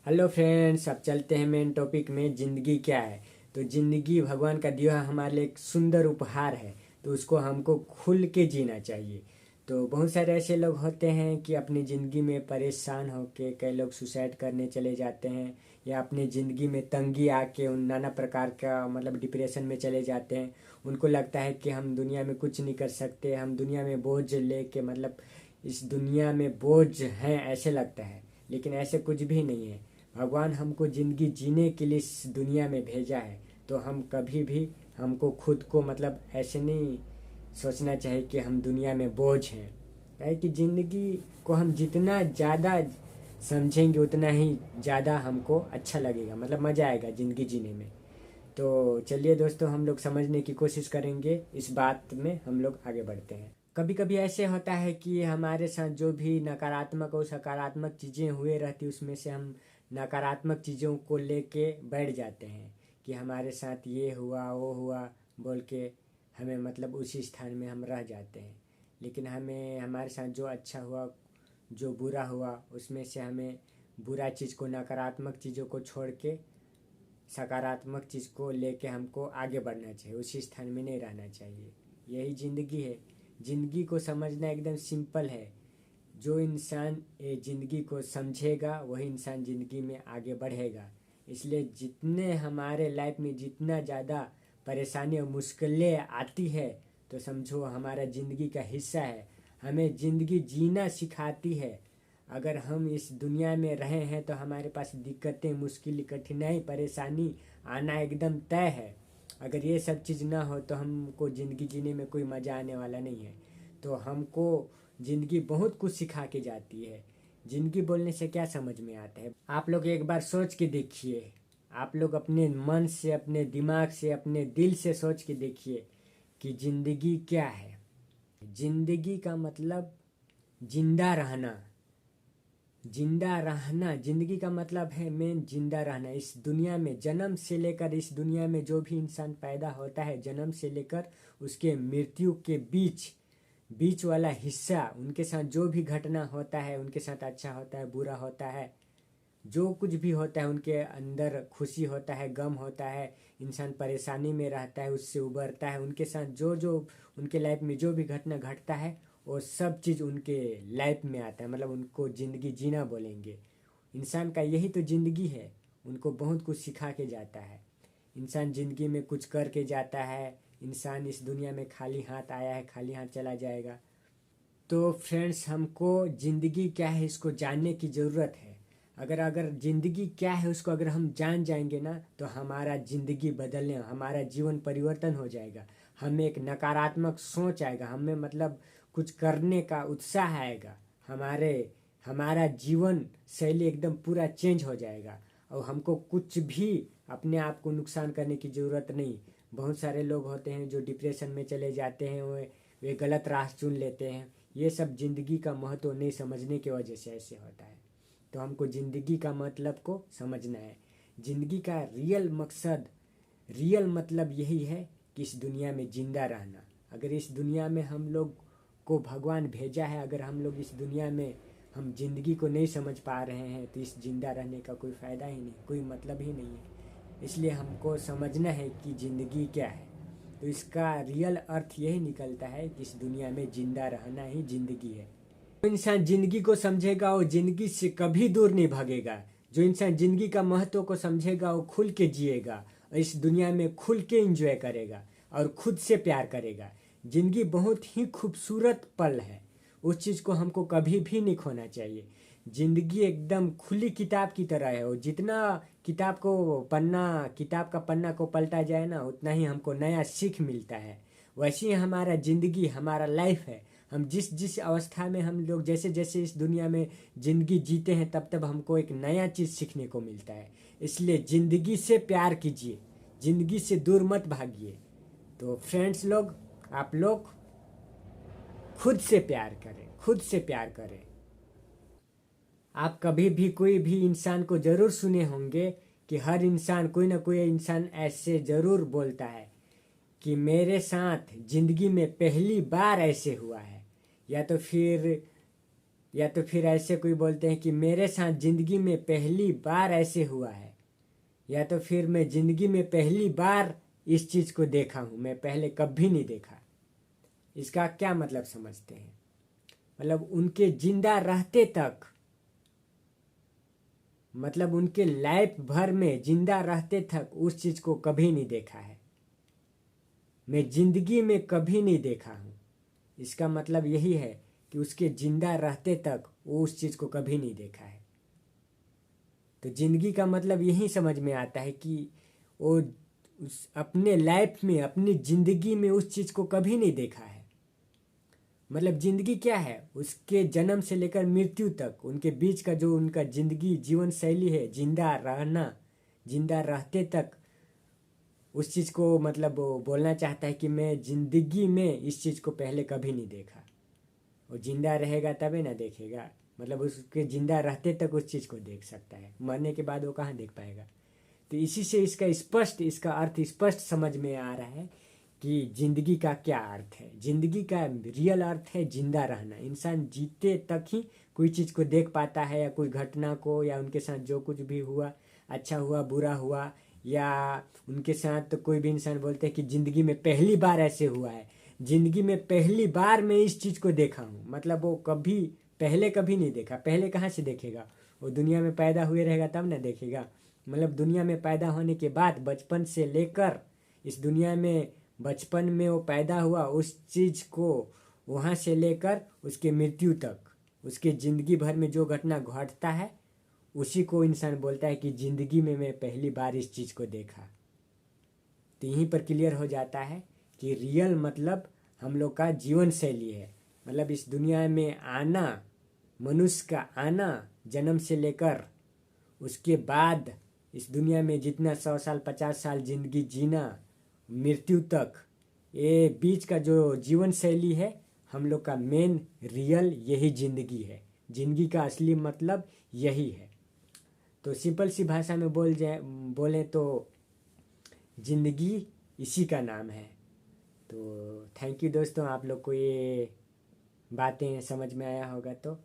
Hello friends, अब चलते हैं मेन टॉपिक में। ज़िंदगी क्या है? तो ज़िंदगी भगवान का दिया हुआ हमारे लिए एक सुंदर उपहार है, तो उसको हमको खुल के जीना चाहिए। तो बहुत सारे ऐसे लोग होते हैं कि अपनी ज़िंदगी में परेशान होके कई लोग सुसाइड करने चले जाते हैं, या अपनी ज़िंदगी में तंगी आके उन नाना प्रकार का डिप्रेशन में चले जाते हैं। उनको लगता है कि हम दुनिया में कुछ नहीं कर सकते, हम दुनिया में बोझ लेके इस दुनिया में बोझ हैं ऐसे लगता है। लेकिन ऐसे कुछ भी नहीं है। भगवान हमको ज़िंदगी जीने के लिए इस दुनिया में भेजा है, तो हम कभी भी हमको खुद को ऐसे नहीं सोचना चाहिए कि हम दुनिया में बोझ हैं। है कि ज़िंदगी को हम जितना ज़्यादा समझेंगे उतना ही ज़्यादा हमको अच्छा लगेगा, मज़ा आएगा ज़िंदगी जीने में। तो चलिए दोस्तों, हम लोग समझने की कोशिश करेंगे, इस बात में हम लोग आगे बढ़ते हैं। कभी कभी ऐसे होता है कि हमारे साथ जो भी नकारात्मक और सकारात्मक चीज़ें हुए रहती, उसमें से हम नकारात्मक चीज़ों को लेके बैठ जाते हैं कि हमारे साथ ये हुआ वो हुआ बोल के हमें उसी स्थान में हम रह जाते हैं। लेकिन हमें हमारे साथ जो अच्छा हुआ, जो बुरा हुआ, उसमें से हमें बुरा चीज़ को, नकारात्मक चीज़ों को छोड़ के सकारात्मक चीज़ को लेके हमको आगे बढ़ना चाहिए, उसी स्थान में नहीं रहना चाहिए। यही ज़िंदगी है। ज़िंदगी को समझना एकदम सिंपल है। जो इंसान ये ज़िंदगी को समझेगा वही इंसान ज़िंदगी में आगे बढ़ेगा। इसलिए जितने हमारे लाइफ में जितना ज़्यादा परेशानी और मुश्किलें आती है, तो समझो हमारा ज़िंदगी का हिस्सा है। हमें ज़िंदगी जीना सिखाती है। अगर हम इस दुनिया में रहे हैं तो हमारे पास दिक्कतें, मुश्किल, कठिनाई, परेशानी आना एकदम तय है। अगर ये सब चीज़ ना हो तो हमको ज़िंदगी जीने में कोई मज़ा आने वाला नहीं है। तो हमको ज़िंदगी बहुत कुछ सिखा के जाती है। ज़िंदगी बोलने से क्या समझ में आता है, आप लोग एक बार सोच के देखिए। आप लोग अपने मन से, अपने दिमाग से, अपने दिल से सोच के देखिए कि ज़िंदगी क्या है। ज़िंदगी का मतलब जिंदा रहना। जिंदा रहना, जिंदगी का मतलब है मेन जिंदा रहना। इस दुनिया में जन्म से लेकर, इस दुनिया में जो भी इंसान पैदा होता है, जन्म से लेकर उसके मृत्यु के बीच बीच वाला हिस्सा, उनके साथ जो भी घटना होता है, उनके साथ अच्छा होता है, बुरा होता है, जो कुछ भी होता है, उनके अंदर खुशी होता है, गम होता है, इंसान परेशानी में रहता है, उससे उबरता है, उनके साथ जो जो उनके लाइफ में जो भी घटना घटता है, वो सब चीज़ उनके लाइफ में आता है। उनको ज़िंदगी जीना बोलेंगे। इंसान का यही तो ज़िंदगी है। उनको बहुत कुछ सिखा के जाता है। इंसान ज़िंदगी में कुछ करके जाता है। इंसान इस दुनिया में खाली हाथ आया है, खाली हाथ चला जाएगा। तो फ्रेंड्स, हमको ज़िंदगी क्या है इसको जानने की ज़रूरत है। अगर अगर ज़िंदगी क्या है उसको अगर हम जान जाएंगे ना, तो हमारा ज़िंदगी बदलने, हमारा जीवन परिवर्तन हो जाएगा। हमें एक नकारात्मक सोच आएगा, हमें कुछ करने का उत्साह आएगा। हमारे हमारा जीवन शैली एकदम पूरा चेंज हो जाएगा। और हमको कुछ भी अपने आप को नुकसान करने की ज़रूरत नहीं। बहुत सारे लोग होते हैं जो डिप्रेशन में चले जाते हैं, वे गलत राह चुन लेते हैं। ये सब ज़िंदगी का महत्व नहीं समझने की वजह से ऐसे होता है। तो हमको ज़िंदगी का मतलब को समझना है। ज़िंदगी का रियल मतलब यही है कि इस दुनिया में ज़िंदा रहना। अगर इस दुनिया में हम लोग को भगवान भेजा है, अगर हम लोग इस दुनिया में हम ज़िंदगी को नहीं समझ पा रहे हैं, तो इस ज़िंदा रहने का कोई फ़ायदा ही नहीं, कोई मतलब ही नहीं है। इसलिए हमको समझना है कि ज़िंदगी क्या है। तो इसका रियल अर्थ यही निकलता है कि इस दुनिया में जिंदा रहना ही जिंदगी है। जो इंसान जिंदगी को समझेगा वो जिंदगी से कभी दूर नहीं भागेगा। जो इंसान जिंदगी का महत्व को समझेगा वो खुल के जिएगा और इस दुनिया में खुल के एंजॉय करेगा और खुद से प्यार करेगा। जिंदगी बहुत ही खूबसूरत पल है, उस चीज़ को हमको कभी भी नहीं खोना चाहिए। जिंदगी एकदम खुली किताब की तरह है। वो जितना किताब का पन्ना को पलटा जाए ना, उतना ही हमको नया सीख मिलता है। वैसे ही हमारा ज़िंदगी, हमारा लाइफ है। हम जिस जिस अवस्था में हम लोग जैसे जैसे इस दुनिया में ज़िंदगी जीते हैं, तब तब हमको एक नया चीज़ सीखने को मिलता है। इसलिए ज़िंदगी से प्यार कीजिए, ज़िंदगी से दूर मत भागिए। तो फ्रेंड्स लोग, आप लोग खुद से प्यार करें, खुद से प्यार करें। आप कभी भी कोई भी इंसान को ज़रूर सुने होंगे कि हर इंसान, कोई ना कोई इंसान ऐसे ज़रूर बोलता है कि मेरे साथ ज़िंदगी में पहली बार ऐसे हुआ है, या तो फिर या तो फिर ऐसे कोई बोलते हैं कि मेरे साथ ज़िंदगी में पहली बार ऐसे हुआ है, या तो फिर मैं ज़िंदगी में पहली बार इस चीज़ को देखा हूँ, मैं पहले कभी नहीं देखा। इसका क्या मतलब समझते हैं? मतलब उनके जिंदा रहते तक, मतलब उनके लाइफ भर में जिंदा रहते तक उस चीज़ को कभी नहीं देखा है, मैं जिंदगी में कभी नहीं देखा हूँ। इसका मतलब यही है कि उसके जिंदा रहते तक वो उस चीज़ को कभी नहीं देखा है। तो जिंदगी का मतलब यही समझ में आता है कि वो उस अपने लाइफ में, अपनी ज़िंदगी में उस चीज़ को कभी नहीं देखा है। मतलब ज़िंदगी क्या है, उसके जन्म से लेकर मृत्यु तक उनके बीच का जो उनका ज़िंदगी जीवन शैली है, जिंदा रहना, जिंदा रहते तक उस चीज़ को, मतलब वो बोलना चाहता है कि मैं ज़िंदगी में इस चीज़ को पहले कभी नहीं देखा। वो जिंदा रहेगा तभी ना देखेगा, मतलब उसके जिंदा रहते तक उस चीज़ को देख सकता है, मरने के बाद वो कहाँ देख पाएगा। तो इसी से इसका अर्थ स्पष्ट समझ में आ रहा है कि जिंदगी का क्या अर्थ है। जिंदगी का रियल अर्थ है जिंदा रहना। इंसान जीते तक ही कोई चीज़ को देख पाता है, या कोई घटना को, या उनके साथ जो कुछ भी हुआ, अच्छा हुआ बुरा हुआ, या उनके साथ तो कोई भी इंसान बोलते हैं कि ज़िंदगी में पहली बार ऐसे हुआ है, ज़िंदगी में पहली बार मैं इस चीज़ को देखा हूँ। मतलब वो कभी पहले कभी नहीं देखा। पहले कहाँ से देखेगा? वो दुनिया में पैदा हुए रहेगा तब ना देखेगा। मतलब दुनिया में पैदा होने के बाद बचपन से लेकर इस दुनिया में, बचपन में वो पैदा हुआ, उस चीज़ को वहाँ से लेकर उसके मृत्यु तक, उसके ज़िंदगी भर में जो घटना घटता है उसी को इंसान बोलता है कि ज़िंदगी में मैं पहली बार इस चीज़ को देखा। तो यहीं पर क्लियर हो जाता है कि रियल मतलब हम लोग का जीवन शैली है। मतलब इस दुनिया में आना, मनुष्य का आना, जन्म से लेकर उसके बाद इस दुनिया में जितना 100 साल 50 साल ज़िंदगी जीना, मृत्यु तक, ये बीच का जो जीवन शैली है, हम लोग का मेन रियल यही ज़िंदगी है। ज़िंदगी का असली मतलब यही है। तो सिंपल सी भाषा में बोलें तो ज़िंदगी इसी का नाम है। तो थैंक यू दोस्तों, आप लोग को ये बातें समझ में आया होगा तो